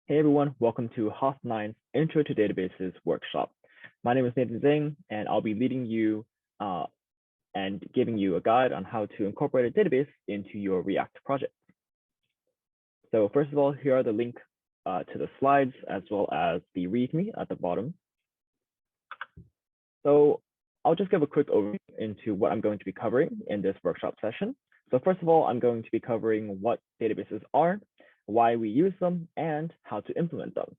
Hey everyone, welcome to HOTH 9's Intro to Databases workshop. My name is Nathan Zhang, and I'll be leading you and giving you a guide on how to incorporate a database into your React project. So first of all, here are the link to the slides as well as the README at the bottom. So I'll just give a quick overview into what I'm going to be covering in this workshop session. So first of all, I'm going to be covering what databases are, why we use them, and how to implement them.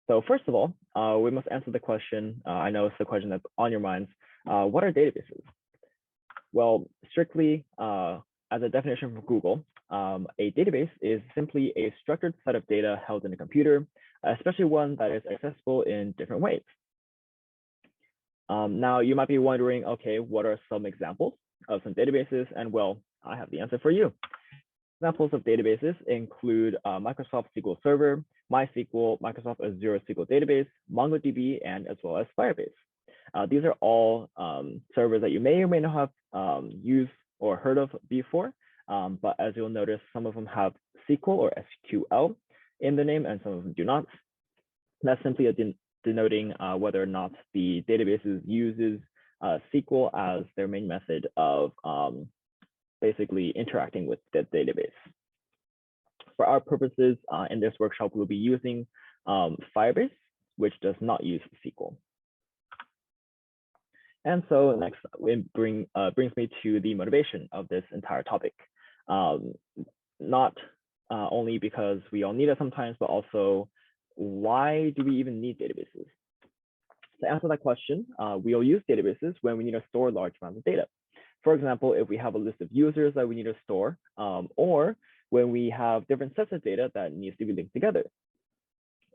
So first of all, we must answer the question, I know it's the question that's on your minds, what are databases? Well, strictly as a definition from Google, a database is simply a structured set of data held in a computer, especially one that is accessible in different ways. Now, you might be wondering, okay, what are some examples of some databases? And well, I have the answer for you. Examples of databases include Microsoft SQL Server, MySQL, Microsoft Azure SQL Database, MongoDB, and as well as Firebase. These are all servers that you may or may not have used or heard of before, but as you'll notice, some of them have SQL or SQL in the name and some of them do not. That's simply denoting whether or not the databases uses SQL as their main method of basically interacting with the database. For our purposes, in this workshop, we'll be using Firebase, which does not use SQL. And so next, it brings me to the motivation of this entire topic. Not only because we all need it sometimes, but also why do we even need databases? To answer that question, we'll use databases when we need to store large amounts of data. For example, if we have a list of users that we need to store, or when we have different sets of data that needs to be linked together.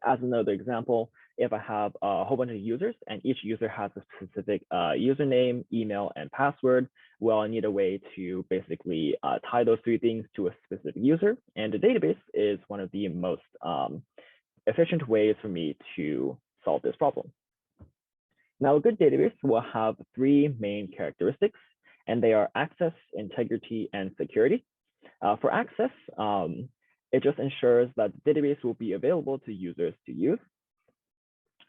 As another example, if I have a whole bunch of users and each user has a specific username, email, and password, well, I need a way to basically tie those three things to a specific user. And a database is one of the most efficient ways for me to solve this problem. Now, a good database will have three main characteristics, and they are access, integrity, and security. For access, it just ensures that the database will be available to users to use.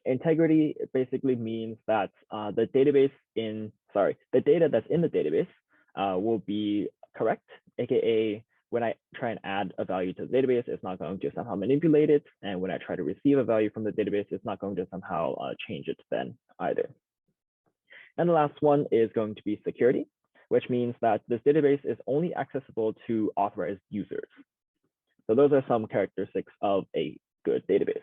Integrity basically means that the data that's in the database will be correct, aka when I try and add a value to the database, it's not going to somehow manipulate it. And when I try to receive a value from the database, it's not going to somehow change it then either. And the last one is going to be security, which means that this database is only accessible to authorized users. So those are some characteristics of a good database.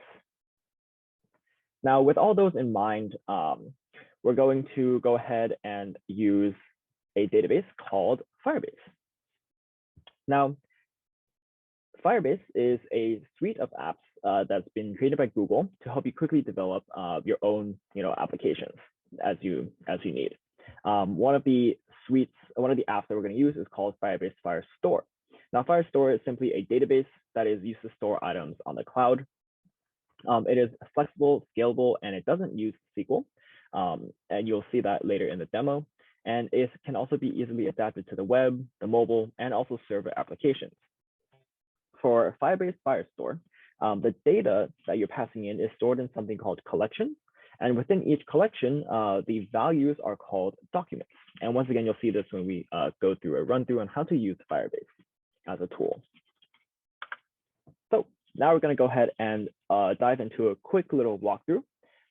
Now, with all those in mind, we're going to go ahead and use a database called Firebase. Now, Firebase is a suite of apps that's been created by Google to help you quickly develop your own applications as you need. One of the apps that we're going to use is called Firebase Firestore. Now, Firestore is simply a database that is used to store items on the cloud. It is flexible, scalable, and it doesn't use SQL. And you'll see that later in the demo. And it can also be easily adapted to the web, the mobile, and also server applications. For Firebase Firestore, the data that you're passing in is stored in something called collections. And within each collection, the values are called documents. And once again, you'll see this when we go through a run through on how to use Firebase as a tool. So now we're going to go ahead and dive into a quick little walkthrough.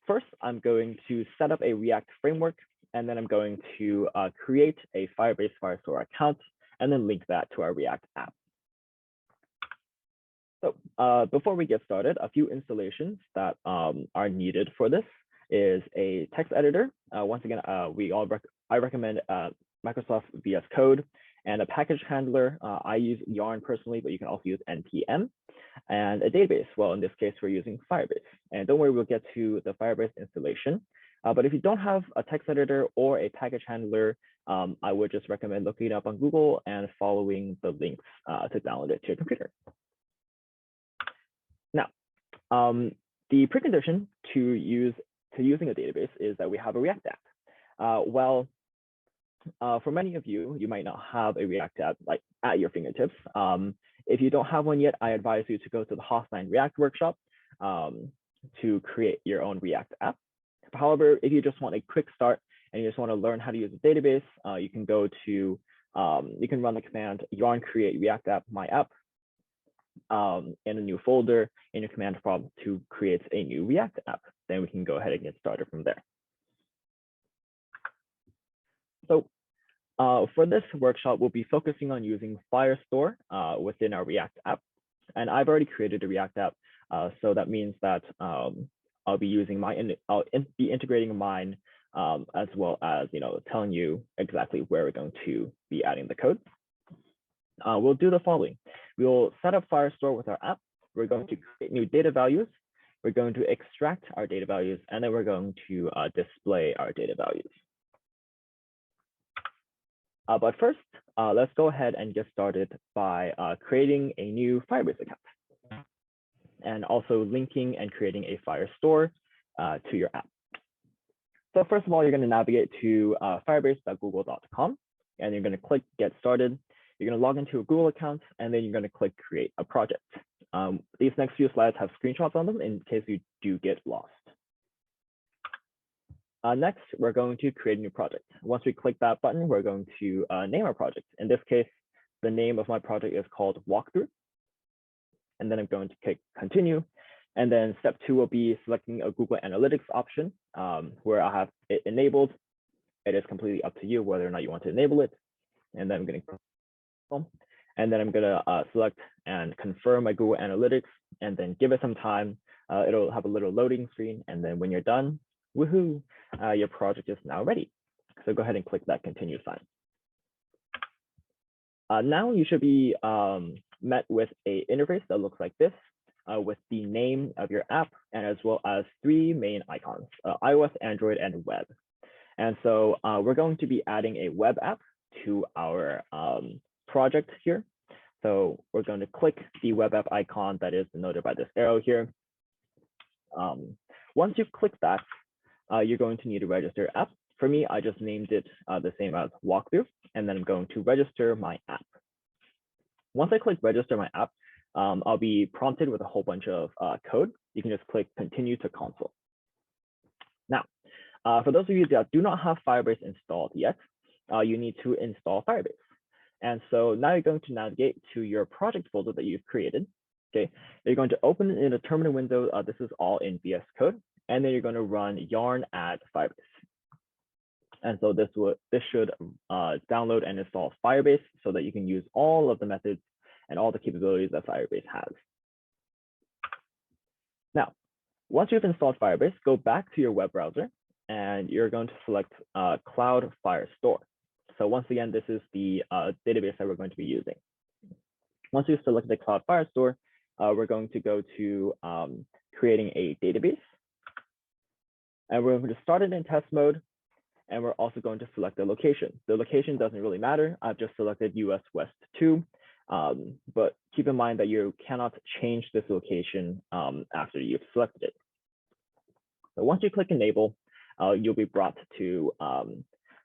First, I'm going to set up a React framework, and then I'm going to create a Firebase Firestore account, and then link that to our React app. So before we get started, a few installations that are needed for this is a text editor. Once again, I recommend Microsoft VS Code, and a package handler. I use Yarn personally, but you can also use NPM, and a database. Well, in this case, we're using Firebase. And don't worry, we'll get to the Firebase installation. But if you don't have a text editor or a package handler, I would just recommend looking it up on Google and following the links to download it to your computer. Now, the precondition to using a database is that we have a React app. For many of you, you might not have a React app like at your fingertips. If you don't have one yet, I advise you to go to the HOTH React workshop to create your own React app. However, if you just want a quick start and you just want to learn how to use a database, you can go to, you can run the command yarn create React app my app in a new folder in your command prompt to create a new React app. Then we can go ahead and get started from there. So for this workshop, we'll be focusing on using Firestore within our React app. And I've already created a React app. So that means that I'll be using I'll be integrating mine as well as, telling you exactly where we're going to be adding the code. We'll do the following. We'll set up Firestore with our app. We're going to create new data values. We're going to extract our data values, and then we're going to display our data values. But first, let's go ahead and get started by creating a new Firebase account and also linking and creating a Firestore to your app. So first of all, you're going to navigate to firebase.google.com, and you're going to click Get Started. You're going to log into a Google account, and then you're going to click Create a Project. These next few slides have screenshots on them in case you do get lost. Next, we're going to create a new project. Once we click that button, we're going to name our project. In this case, the name of my project is called Walkthrough. And then I'm going to click Continue. And then step 2 will be selecting a Google Analytics option where I have it enabled. It is completely up to you whether or not you want to enable it. And then I'm going to and then I'm going to select and confirm my Google Analytics and then give it some time. It'll have a little loading screen. And then when you're done, woohoo, your project is now ready. So go ahead and click that continue sign. Now you should be met with an interface that looks like this with the name of your app and as well as 3 main icons, iOS, Android, and web. And so we're going to be adding a web app to our project here. So we're going to click the web app icon that is denoted by this arrow here. Once you've clicked that, you're going to need to register your app. For me, I just named it the same as Walkthrough, and then I'm going to register my app. Once I click register my app, I'll be prompted with a whole bunch of code. You can just click continue to console. Now, for those of you that do not have Firebase installed yet, you need to install Firebase. And so now you're going to navigate to your project folder that you've created. Okay, you're going to open it in a terminal window. This is all in VS Code, and then you're going to run yarn add Firebase. And so this should download and install Firebase so that you can use all of the methods and all the capabilities that Firebase has. Now, once you've installed Firebase, go back to your web browser, and you're going to select Cloud Firestore. So once again, this is the database that we're going to be using. Once you've selected Cloud Firestore, we're going to go to creating a database. And we're going to start it in test mode. And we're also going to select the location. The location doesn't really matter. I've just selected US West 2. But keep in mind that you cannot change this location after you've selected it. So once you click enable, you'll be brought to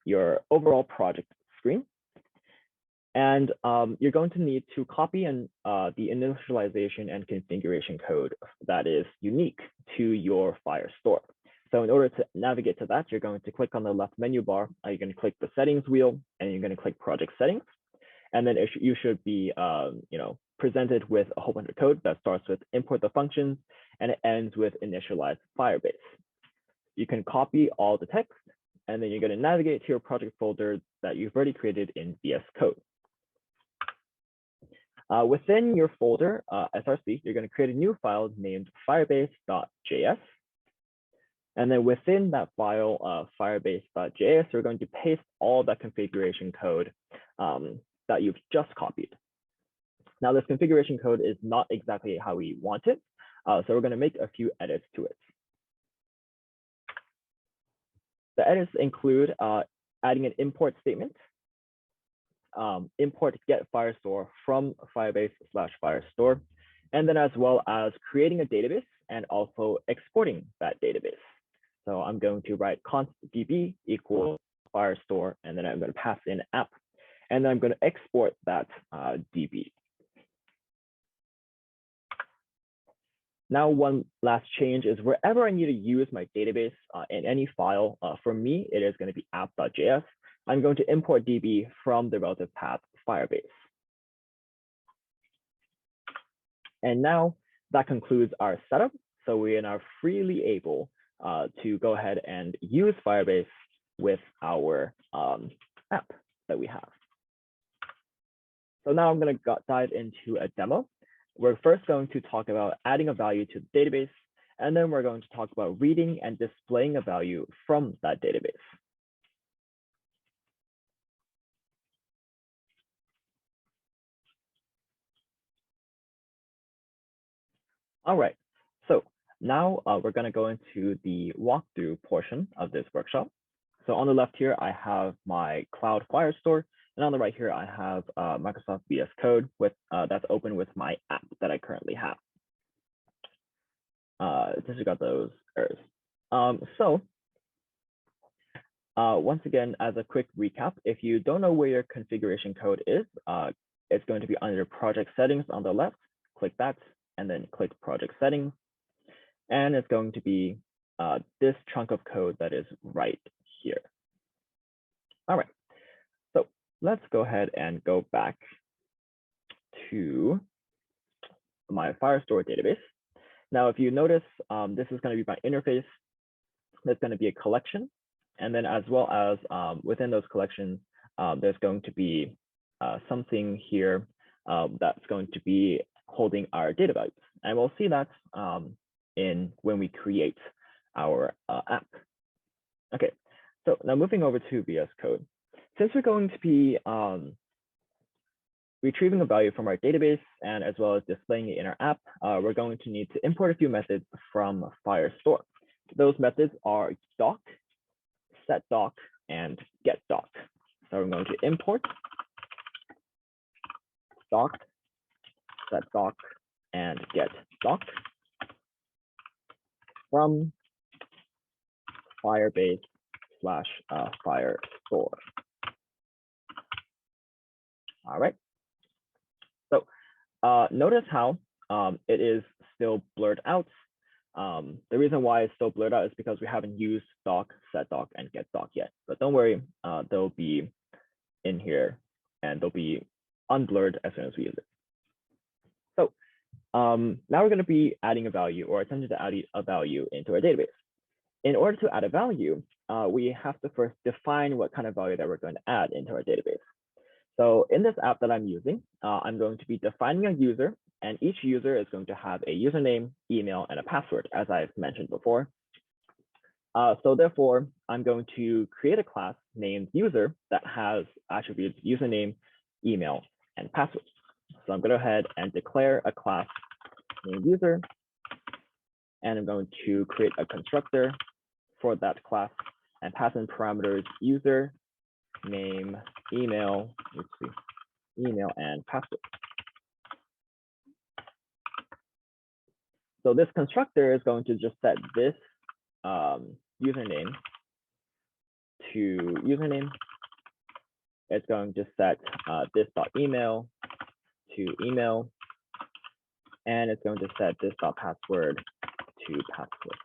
your overall project screen. And you're going to need to copy the initialization and configuration code that is unique to your Firestore. So in order to navigate to that, you're going to click on the left menu bar. You're going to click the settings wheel, and you're going to click project settings. And then you should be presented with a whole bunch of code that starts with import the functions, and it ends with initialize Firebase. You can copy all the text, and then you're going to navigate to your project folder that you've already created in VS Code. Within your folder, SRC, you're going to create a new file named firebase.js. And then within that file, firebase.js, we're going to paste all that configuration code that you've just copied. Now, this configuration code is not exactly how we want it. So we're going to make a few edits to it. The edits include adding an import statement, import get Firestore from Firebase/Firestore, and then as well as creating a database and also exporting that database. So I'm going to write const db equals Firestore, and then I'm going to pass in app, and then I'm going to export that db. Now, one last change is wherever I need to use my database in any file, for me, it is going to be app.js. I'm going to import DB from the relative path Firebase. And now that concludes our setup. So we are now freely able to go ahead and use Firebase with our app that we have. So now I'm going to dive into a demo. We're first going to talk about adding a value to the database, and then we're going to talk about reading and displaying a value from that database. All right, so now we're going to go into the walkthrough portion of this workshop. So on the left here, I have my Cloud Firestore, and on the right here, I have Microsoft VS Code with that's open with my app that I currently have. Disregard those errors. Once again, as a quick recap, if you don't know where your configuration code is, it's going to be under project settings on the left. Click that, and then click project settings. And it's going to be this chunk of code that is right here. All right, so let's go ahead and go back to my Firestore database. Now, if you notice, this is going to be my interface. There's going to be a collection. And then as well as within those collections, there's going to be something here that's going to be holding our data values. And we'll see that when we create our app. Okay, so now moving over to VS Code. Since we're going to be retrieving a value from our database and as well as displaying it in our app, we're going to need to import a few methods from Firestore. Those methods are doc, setDoc, and getDoc. So I'm going to import doc, setDoc, and getDoc from Firebase / Firestore. All right. So notice how it is still blurred out. The reason why it's still blurred out is because we haven't used doc, setDoc, and getDoc yet. But don't worry, they'll be in here and they'll be unblurred as soon as we use it. So now we're going to be adding a value or attempting to add a value into our database. In order to add a value, we have to first define what kind of value that we're going to add into our database. So in this app that I'm using, I'm going to be defining a user, and each user is going to have a username, email, and a password, as I've mentioned before. So therefore, I'm going to create a class named user that has attributes username, email, and password. So I'm going to go ahead and declare a class named user, and I'm going to create a constructor for that class and pass in parameters user, name, email, and password. So this constructor is going to just set this username to username. It's going to set this.email to email, and it's going to set this.password to password.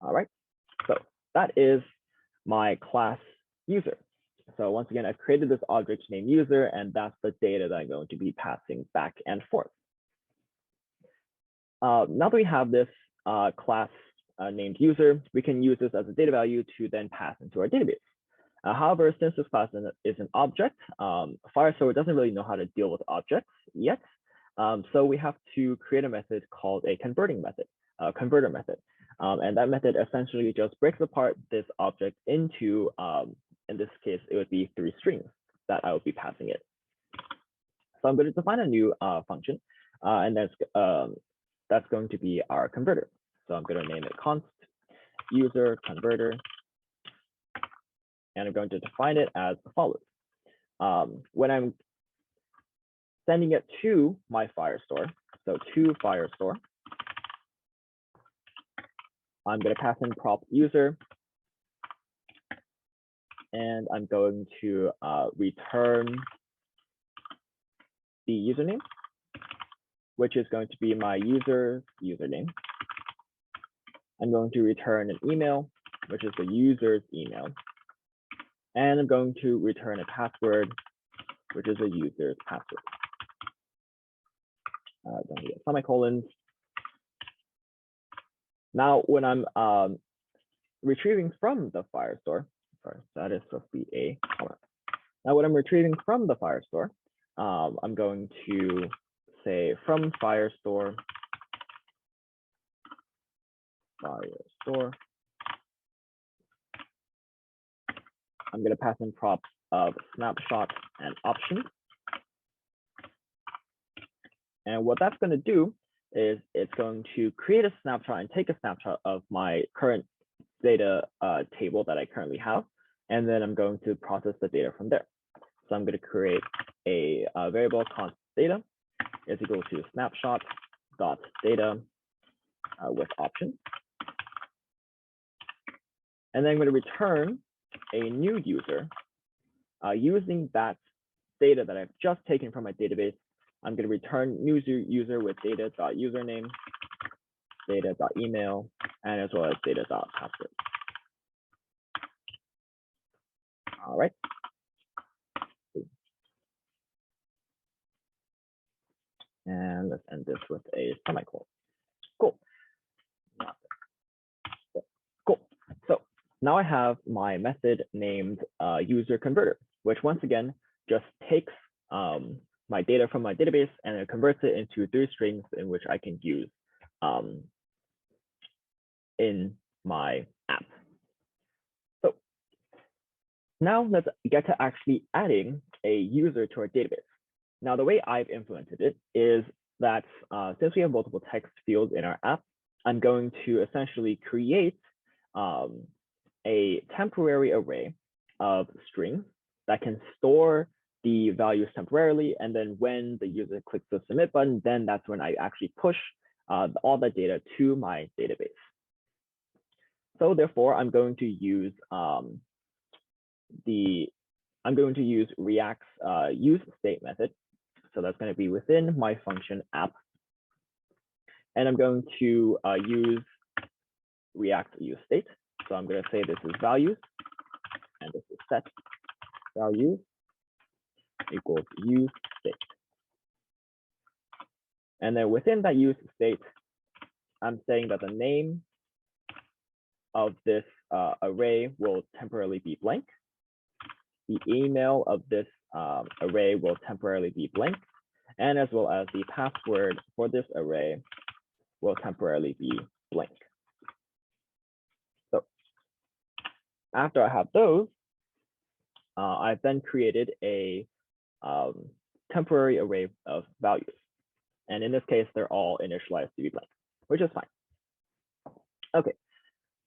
All right, so that is my class user. So once again, I've created this object named user, and that's the data that I'm going to be passing back and forth. Now that we have this class named user, we can use this as a data value to then pass into our database. However, since this class is an object, Firestore doesn't really know how to deal with objects yet. So we have to create a method called a converter method. And that method essentially just breaks apart this object into, in this case, it would be 3 strings that I would be passing it. So I'm going to define a new function, and that's going to be our converter. So I'm going to name it const user converter, and I'm going to define it as follows. When I'm sending it to my Firestore, so to Firestore, I'm going to pass in prop user, and I'm going to return the username. which is going to be my user's username. I'm going to return an email, which is the user's email. And I'm going to return a password, which is a user's password. Don't forget semicolons. Now, when I'm retrieving from the Firestore, sorry, that is supposed to be a comma. Now, when I'm retrieving from the Firestore, I'm going to say from Firestore, I'm going to pass in props of snapshot and option. And what that's going to do is it's going to create a snapshot and take a snapshot of my current data table that I currently have. And then I'm going to process the data from there. So I'm going to create a variable const data is equal to snapshot dot data with option. And then I'm going to return a new user using that data that I've just taken from my database. I'm going to return new user with data.username, data.email, and as well as data.password. All right. And let's end this with a semicolon. Cool. Cool. So now I have my method named user converter, which once again just takes my data from my database and it converts it into 3 strings in which I can use in my app. So now let's get to actually adding a user to our database. Now, the way I've implemented it is that since we have multiple text fields in our app, I'm going to essentially create a temporary array of strings that can store the values temporarily. And then when the user clicks the submit button, then that's when I actually push all the data to my database. So therefore, I'm going to use React's use state method. So that's going to be within my function app. And I'm going to use React use state. So I'm going to say this is values, and this is set values equals use state. And then within that use state, I'm saying that the name of this array will temporarily be blank. The email of this array will temporarily be blank, and as well as the password for this array will temporarily be blank. So after I have those, I've then created a temporary array of values. And in this case, they're all initialized to be blank, which is fine. Okay,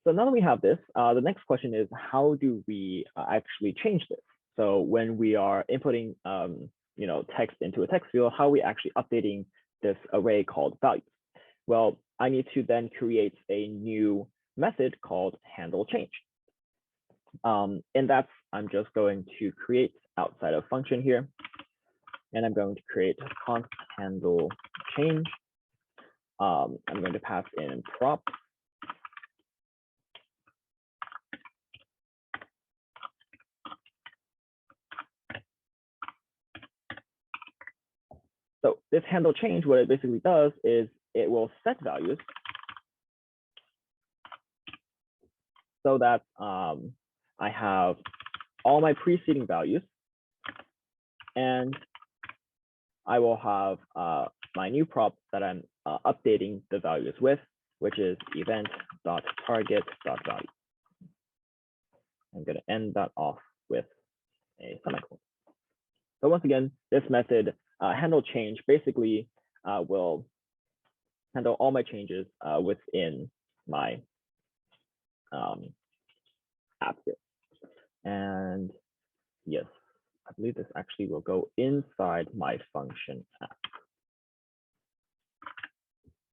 so now that we have this, the next question is, how do we actually change this? So when we are inputting text into a text field, how are we actually updating this array called values? Well, I need to then create a new method called handle change. And that's, I'm just going to create outside of function here. And I'm going to create const handle change. I'm going to pass in prop. So this handle change, what it basically does is it will set values so that I have all my preceding values, and I will have my new prop that I'm updating the values with, which is event.target.value. I'm going to end that off with a semicolon. So once again, this method handle change basically will handle all my changes within my app here. And yes, I believe this actually will go inside my function app.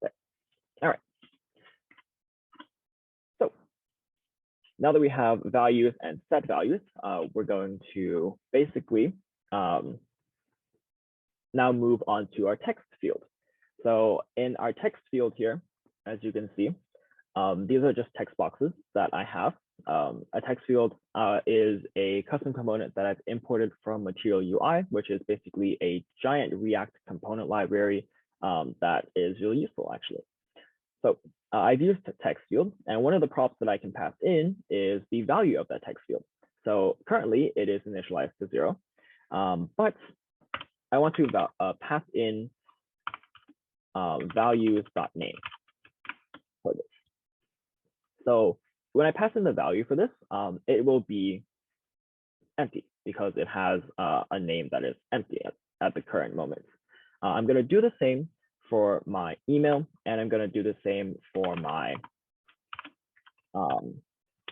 Okay. All right. So now that we have values and set values, we're going to basically now move on to our text field. So in our text field here, as you can see, these are just text boxes that I have. A text field is a custom component that I've imported from Material UI, which is basically a giant React component library that is really useful, actually. So I've used text field, and one of the props that I can pass in is the value of that text field. So currently it is initialized to 0, but I want to pass in values.name for this. So when I pass in the value for this, it will be empty because it has a name that is empty at the current moment. I'm going to do the same for my email, and I'm going to do the same for my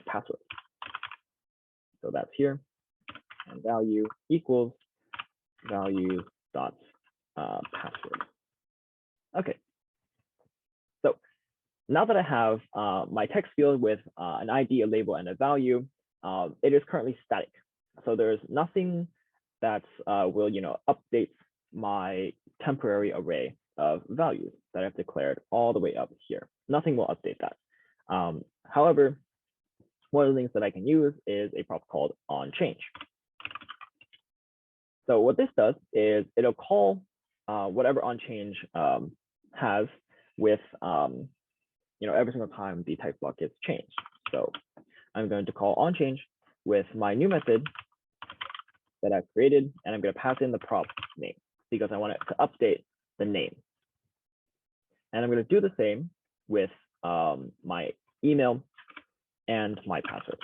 password. So that's here, and value equals value dot password. Okay. So now that I have my text field with an ID, a label, and a value, it is currently static. So there's nothing that will, update my temporary array of values that I've declared all the way up here. Nothing will update that. However, one of the things that I can use is a prop called onChange. So what this does is it'll call whatever onChange has with every single time the type block gets changed. So I'm going to call onChange with my new method that I've created, and I'm going to pass in the prop name because I want it to update the name. And I'm going to do the same with my email and my password.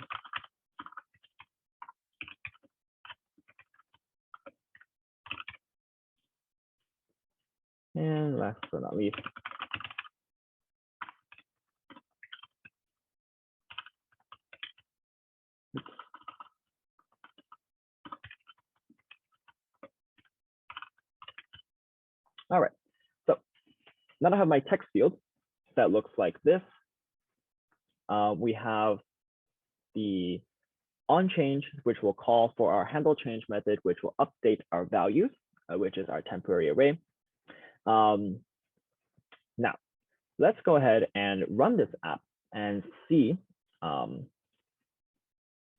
And last but not least, all right. So now I have my text field that looks like this. We have the onChange, which will call for our handle change method, which will update our values, which is our temporary array. Now, let's go ahead and run this app and see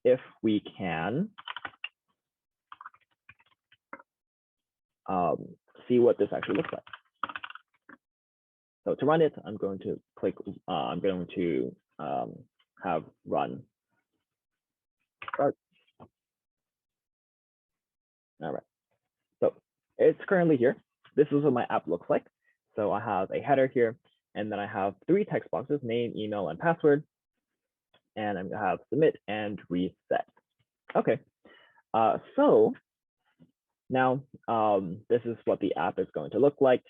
if we can see what this actually looks like. So to run it, I'm going to click, I'm going to have run start. All right, so it's currently here. This is what my app looks like. So I have a header here, and then I have 3 text boxes, name, email, and password. And I'm gonna have submit and reset. Okay, so now this is what the app is going to look like.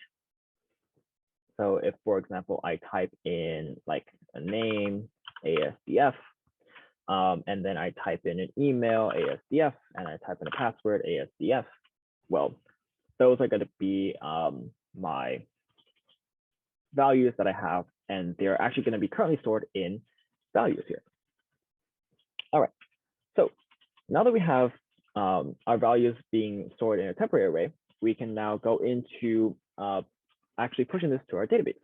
So if, for example, I type in like a name, ASDF, and then I type in an email, ASDF, and I type in a password, ASDF, well, those are going to be my values that I have, and they're actually going to be currently stored in values here. All right, so now that we have our values being stored in a temporary array, we can now go into actually pushing this to our database.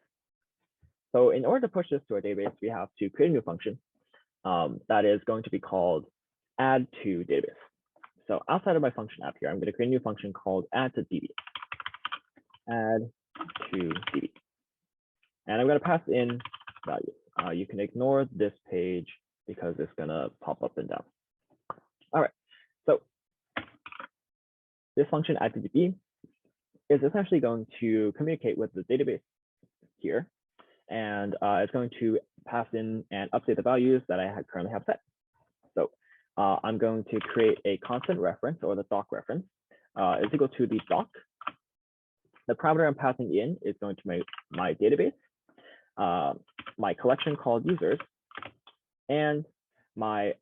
So in order to push this to our database, we have to create a new function that is going to be called add to database. So outside of my function app here, I'm going to create a new function called add to DB. Add to DB. And I'm going to pass in values. You can ignore this page because it's going to pop up and down. All right, so this function add to DB is essentially going to communicate with the database here, and it's going to pass in and update the values that I currently have set. So I'm going to create a constant reference, or the doc reference, is equal to the doc. The parameter I'm passing in is going to be my database, my collection called users, and my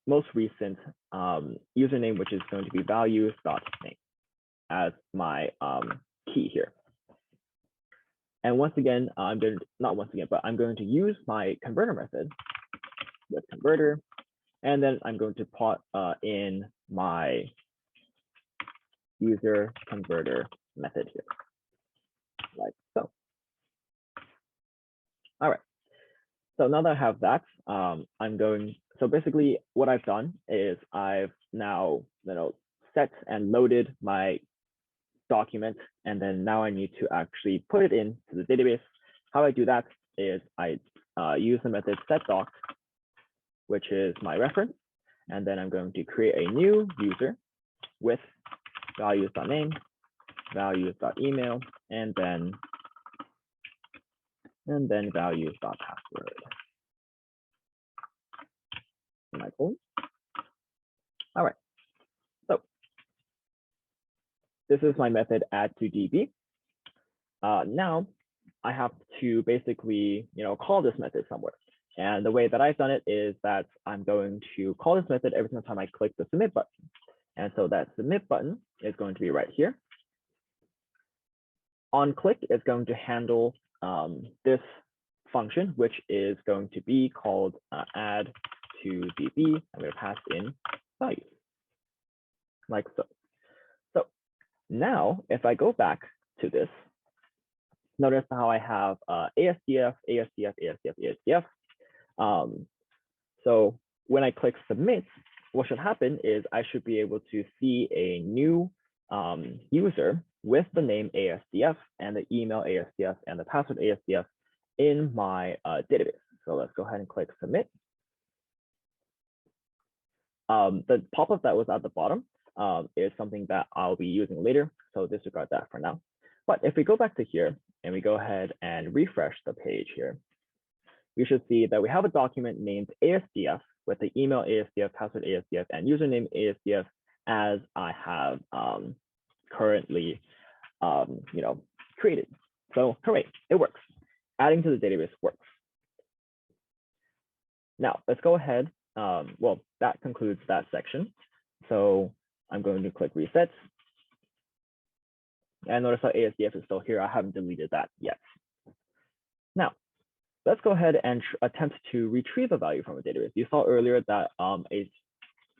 most recent username, which is going to be values.name as my key here. And once again, I'm going to, not once again, but I'm going to use my converter method with converter, and then I'm going to put in my user converter method here. like so. All right. So now that I have that, so basically what I've done is I've now, set and loaded my document, and then now I need to actually put it into the database. How I do that is I use the method setDoc, which is my reference, and then I'm going to create a new user with values.name, values.email, and then values.password. Semicolon. All right. So this is my method add to DB. Now I have to basically, call this method somewhere. And the way that I've done it is that I'm going to call this method every single time I click the submit button. And so that submit button is going to be right here. On click, it's going to handle this function, which is going to be called add to DB. I'm going to pass in values like so. So now if I go back to this, notice how I have ASDF, ASDF, ASDF, ASDF. So when I click submit, what should happen is I should be able to see a new user with the name ASDF and the email ASDF and the password ASDF in my database. So let's go ahead and click submit. The pop-up that was at the bottom is something that I'll be using later, so disregard that for now. But if we go back to here and we go ahead and refresh the page here, we should see that we have a document named ASDF with the email ASDF, password ASDF, and username ASDF as I have currently created. So hooray, it works. Adding to the database works. Now let's go ahead. Well, that concludes that section. So I'm going to click reset. And notice how ASDF is still here. I haven't deleted that yet. Now, let's go ahead and attempt to retrieve a value from a database. You saw earlier that a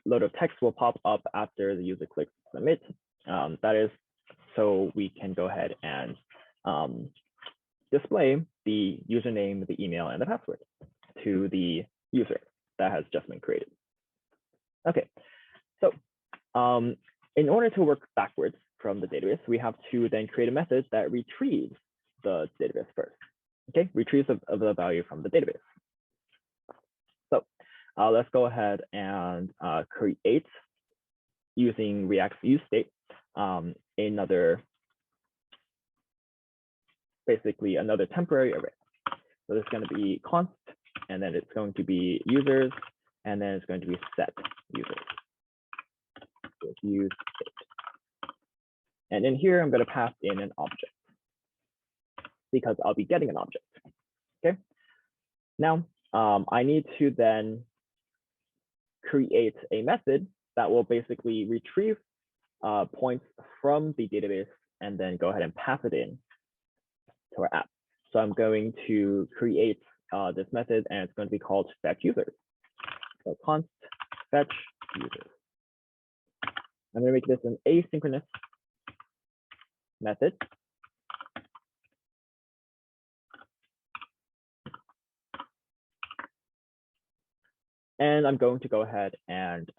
load of text will pop up after the user clicks submit. That is so we can go ahead and display the username, the email, and the password to the user that has just been created. Okay, so in order to work backwards from the database, we have to then create a method that retrieves the database first. Okay, retrieves of the value from the database. So let's go ahead and create, using React's useState, basically another temporary array. So this is going to be const, and then it's going to be users, and then it's going to be set users. So use state. And in here, I'm going to pass in an object because I'll be getting an object. Okay. Now, I need to then create a method that will basically retrieve points from the database and then go ahead and pass it in to our app. So I'm going to create this method, and it's going to be called fetch users. So const fetch users. I'm going to make this an asynchronous method. And I'm going to go ahead and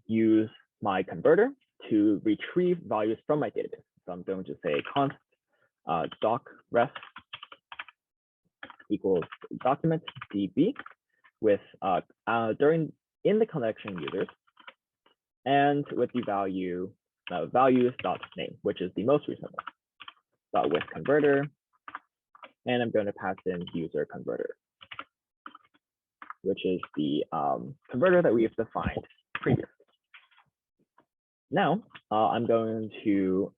use my converter to retrieve values from my database. So I'm going to say const doc ref equals document db with in the collection users and with the value values.name, which is the most recent one. With converter, and I'm going to pass in user converter, which is the converter that we have defined previously. Now I'm going to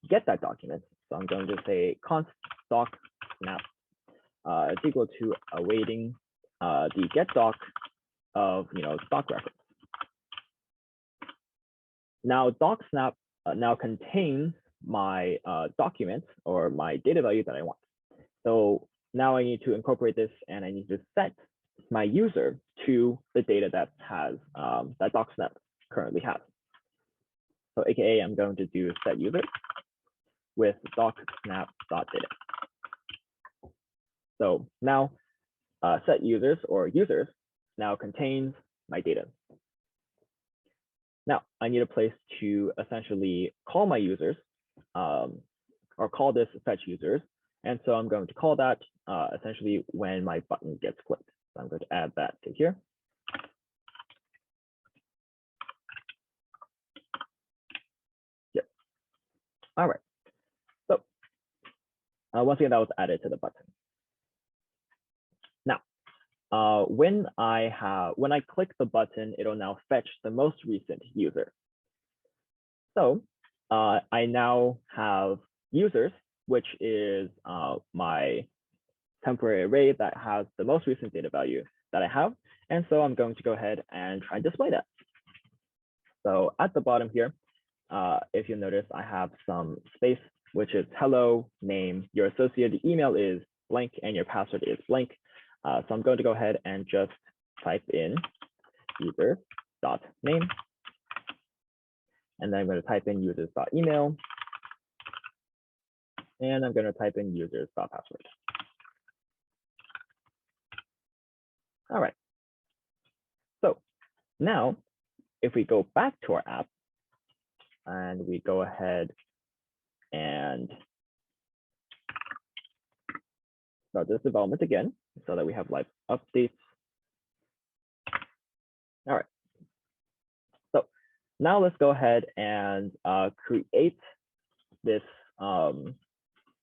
get that document. So I'm going to say const doc snap is equal to awaiting the get doc of doc reference. Now doc snap now contains my document or my data value that I want. So now I need to incorporate this, and I need to set my user to the data that has that doc snap currently has. So AKA I'm going to do set user with doc.snap.data. So now set users or users now contains my data. Now I need a place to essentially call my users or call this fetch users. And so I'm going to call that essentially when my button gets clicked. So I'm going to add that to here. Yep. All right. So once again, that was added to the button. Now, when I click the button, it'll now fetch the most recent user. So I now have users, which is my temporary array that has the most recent data value that I have. And so I'm going to go ahead and try and display that. So at the bottom here, if you notice, I have some space, which is hello, name, your associated email is blank, and your password is blank. So I'm going to go ahead and just type in user.name. And then I'm going to type in users.email. And I'm going to type in users.password. All right. So now, if we go back to our app and we go ahead and start this development again so that we have live updates. All right. So now let's go ahead and create this new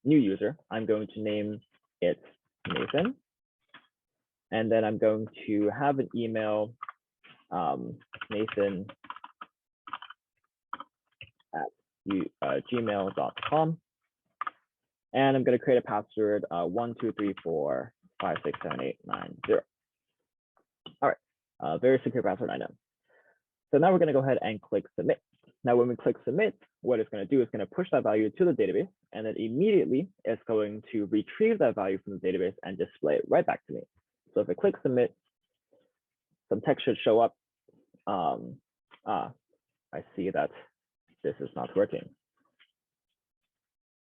user. I'm going to name it Nathan. And then I'm going to have an email, Nathan at gmail.com. And I'm going to create a password 1234567890. All right, very secure password, I know. So now we're going to go ahead and click submit. Now, when we click submit, what it's going to do is going to push that value to the database, and then immediately it's going to retrieve that value from the database and display it right back to me. So if I click submit, some text should show up. I see that this is not working.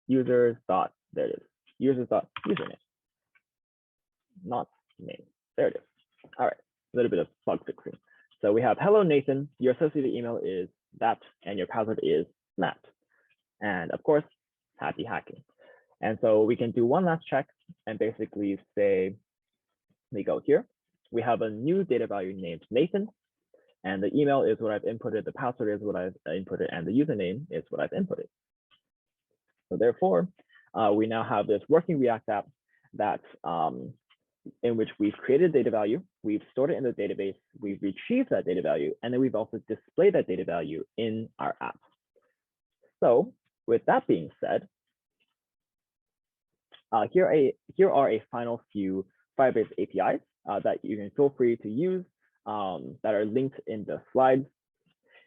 Users dot, there it is. Users dot username, not name. There it is. All right, a little bit of bug fixing. So we have hello Nathan, your associated email is that, and your password is that. And of course, happy hacking. And so we can do one last check and basically say, we go here. We have a new data value named Nathan, and the email is what I've inputted, the password is what I've inputted, and the username is what I've inputted. So therefore, we now have this working React app that in which we've created data value, we've stored it in the database, we've retrieved that data value, and then we've also displayed that data value in our app. So with that being said, here are a final few Firebase APIs that you can feel free to use that are linked in the slides.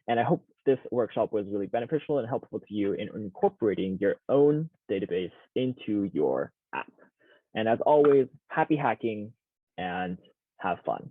And I hope this workshop was really beneficial and helpful to you in incorporating your own database into your app. And as always, happy hacking and have fun.